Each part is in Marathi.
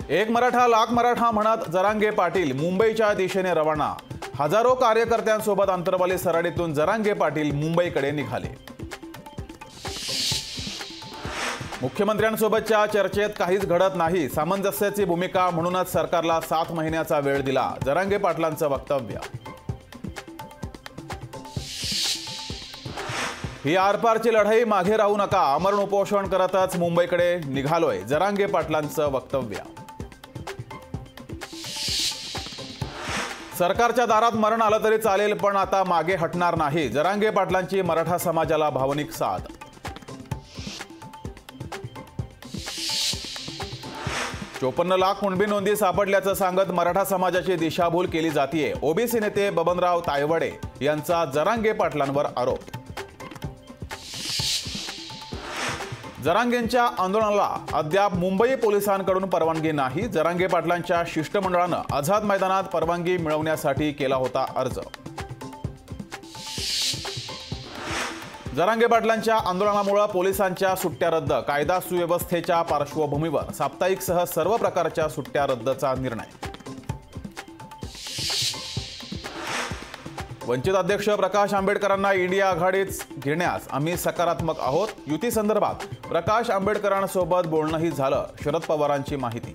एक मराठा लाख मराठा म्हणत जरांगे पाटील मुंबईच्या दिशेने रवाना। हजारो कार्यकर्त्यांसोबत अंतरवाली सराडीतून जरांगे पाटील मुंबईकडे निघाले। मुख्यमंत्र्यांसोबतच्या चर्चेत काहीच घडत नाही, सामंजस्याची भूमिका म्हणूनच सरकारला 7 महिन्याचा वेळ दिला, जरांगे पाटलांचं वक्तव्य। ही आरपारची लढाई, मागे राहू नका, अमरण उपोषण करतच मुंबईकडे निघालोय, जरांगे पाटलांचं वक्तव्य। सरकारच्या दारात मरण आलं तरी चालेल, पण आता मागे हटणार नाही, जरांगे पाटलांची मराठा समाजाला भावनिक साथ। 54 लाख कुणबी नोंदी सापडल्याचं सांगत मराठा समाजाची दिशाभूल केली जातीये, ओबीसी नेते बबनराव तायवाडे यांचा जरांगे पाटलांवर आरोप। जरांगेंच्या आंदोलनाला अद्याप मुंबई पोलिसांकडून परवानगी नाही, जरांगे पाटलांच्या शिष्टमंडळानं आझाद मैदानात परवानगी मिळवण्यासाठी केला होता अर्ज। जरांगे पाटलांच्या आंदोलनामुळे पोलिसांच्या सुट्ट्या रद्द, कायदा सुव्यवस्थेच्या पार्श्वभूमीवर साप्ताहिकसह सर्व प्रकारच्या सुट्ट्या रद्दचा निर्णय। वंचित अध्यक्ष प्रकाश आंबेडकरांना इंडिया आघाडीत घेण्यास आम्ही सकारात्मक आहोत, युती संदर्भात प्रकाश आंबेडकरांसोबत बोलणंही झालं, शरद पवारांची माहिती।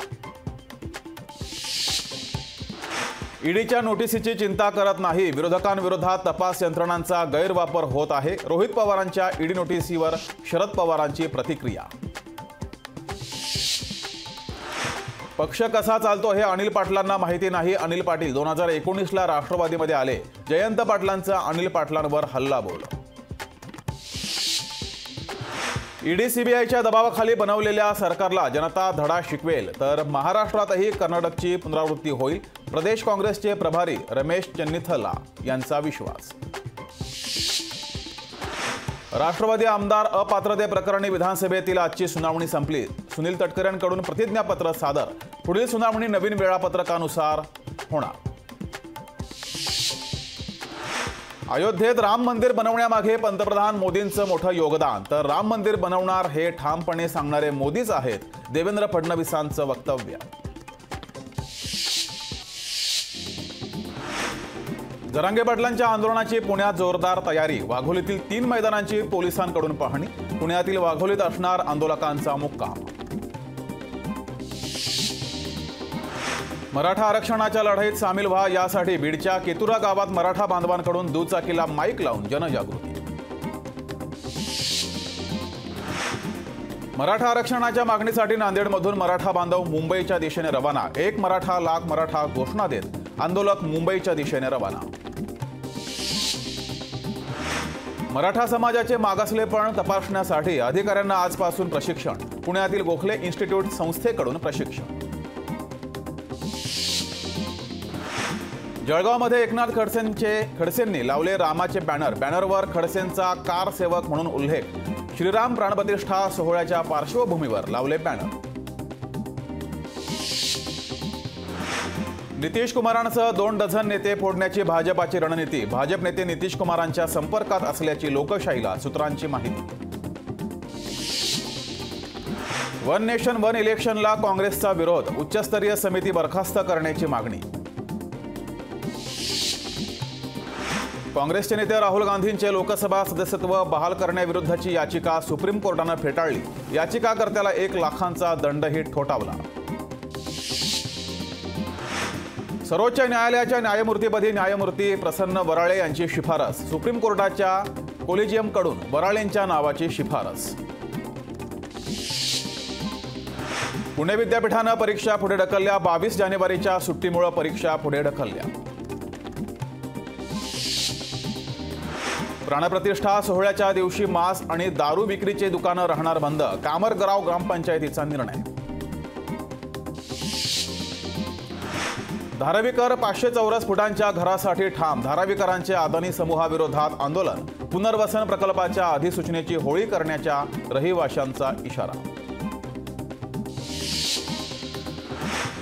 ईडीच्या नोटिसीची चिंता करत नाही, विरोधकांविरोधात तपास यंत्रणांचा गैरवापर होत आहे, रोहित पवारांच्या ईडी नोटिसीवर शरद पवारांची प्रतिक्रिया। पक्ष कसा चालतो हे अनिल पाटलांना माहिती नाही, अनिल पाटील 2019ला राष्ट्रवादीमध्ये आले, जयंत पाटलांचा अनिल पाटलांवर हल्लाबोल। ईडी सीबीआयच्या दबावाखाली बनवलेल्या सरकारला जनता धडा शिकवेल, तर महाराष्ट्रातही कर्नाटकची पुनरावृत्ती होईल, प्रदेश काँग्रेसचे प्रभारी रमेश चन्नीथला यांचा विश्वास। राष्ट्रवादी आमदार अपात्रतेप्रकरणी विधानसभेतील आजची सुनावणी संपली, सुनील तटकरेंकडून प्रतिज्ञापत्र सादर, पुढील सुनावणी नवीन वेळापत्रकानुसार होणार। अयोध्येत राम मंदिर बनवण्यामागे पंतप्रधान मोदींचं मोठं योगदान, तर राम मंदिर बनवणार हे ठामपणे सांगणारे मोदीच आहेत, देवेंद्र फडणवीसांचं वक्तव्य। जरांगे पाटलांच्या आंदोलनाची पुण्यात जोरदार तयारी, वाघोलीतील 3 मैदानांची पोलिसांकडून पाहणी, पुण्यातील वाघोलीत असणार आंदोलकांचा मुक्काम। मराठा आरक्षणाच्या लढाईत सामील व्हा, यासाठी बीडच्या केतुरा गावात मराठा बांधवांकडून दुचाकीला माईक लावून जनजागृती। मराठा आरक्षणाच्या मागणीसाठी नांदेडमधून मराठा बांधव मुंबईच्या दिशेने रवाना, एक मराठा लाख मराठा घोषणा देत आंदोलक मुंबईच्या दिशेने रवाना। मराठा समाजाचे मागासलेपण तपासण्यासाठी अधिकाऱ्यांना आजपासून प्रशिक्षण, पुण्यातील गोखले इन्स्टिट्यूट संस्थेकडून प्रशिक्षण। जळगावमध्ये एकनाथ खडसेंनी लावले रामाचे बॅनर, बॅनरवर खडसेंचा कार सेवक म्हणून उल्लेख, श्रीराम प्राणप्रतिष्ठा सोहळ्याच्या पार्श्वभूमीवर लावले बॅनर। नितीश कुमारांसह 2 डझन नेते फोडण्याची भाजपाची रणनीती, भाजप नेते नितीश कुमारांच्या संपर्कात असल्याची लोकशाहीला सूत्रांची माहिती। वन नेशन वन इलेक्शनला काँग्रेसचा विरोध, उच्चस्तरीय समिती बरखास्त करण्याची मागणी। काँग्रेसचे नेते राहुल गांधींचे लोकसभा सदस्यत्व बहाल करण्याविरुद्धची याचिका सुप्रीम कोर्टाने फेटाळली, याचिकाकर्त्याला 1 लाखांचा दंडही ठोठावला। सर्वोच्च न्यायालयाच्या न्यायमूर्तीपदी न्यायमूर्ती प्रसन्न वराळे यांची शिफारस, सुप्रीम कोर्टाच्या कोलेजियमकडून वराळेंच्या नावाची शिफारस। पुणे विद्यापीठानं परीक्षा पुढे ढकलल्या, 22 जानेवारीच्या सुट्टीमुळे परीक्षा पुढे ढकलल्या। प्राणप्रतिष्ठा सोहळ्याच्या दिवशी मांस आणि दारू विक्रीचे दुकानं राहणार बंद, कामरगाव ग्रामपंचायतीचा निर्णय। धारावीकर 500 चौरस फुटांच्या घरासाठी ठाम, धारावीकरांचे अदानी समूहाविरोधात आंदोलन, पुनर्वसन प्रकल्पाच्या अधिसूचनेची होळी करण्याच्या रहिवाशांचा इशारा।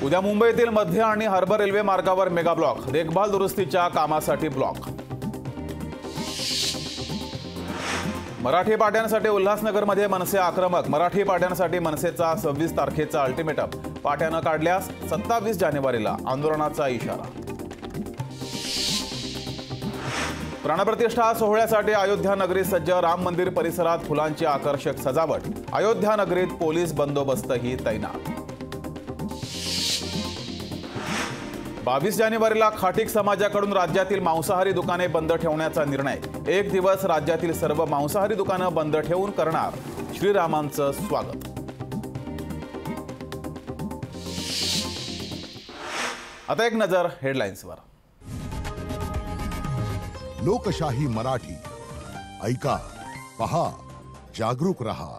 उद्या मुंबईतील मध्य आणि हार्बर रेल्वे मार्गावर मेगा ब्लॉक, देखभाल दुरुस्तीच्या कामासाठी ब्लॉक। मराठी पाट्यांसाठी उल्हासनगरमध्ये मनसे आक्रमक. मराठी पाट्यांसाठी मनसेचा 26 तारखेचा अल्टिमेटम. पाट्यानं काढल्यास 27 जानेवारीला आंदोलनाचा इशारा. प्राणप्रतिष्ठा सोहळ्यासाठी अयोध्या नगरीत सज्ज. राम मंदिर परिसरात फुलांची आकर्षक सजावट. अयोध्या नगरीत पोलीस बंदोबस्तही तैनात. 22 जानेवारीला खाटीक समाजाकडून राज्यातील मांसाहारी दुकाने बंद ठेवण्याचा निर्णय. एक दिवस राज्यातील सर्व मांसाहारी दुकानं बंद ठेवून करणार श्रीरामांचं स्वागत. आता एक नजर हेडलाईन्सवर. लोकशाही मराठी ऐका, पहा, जागरूक रहा.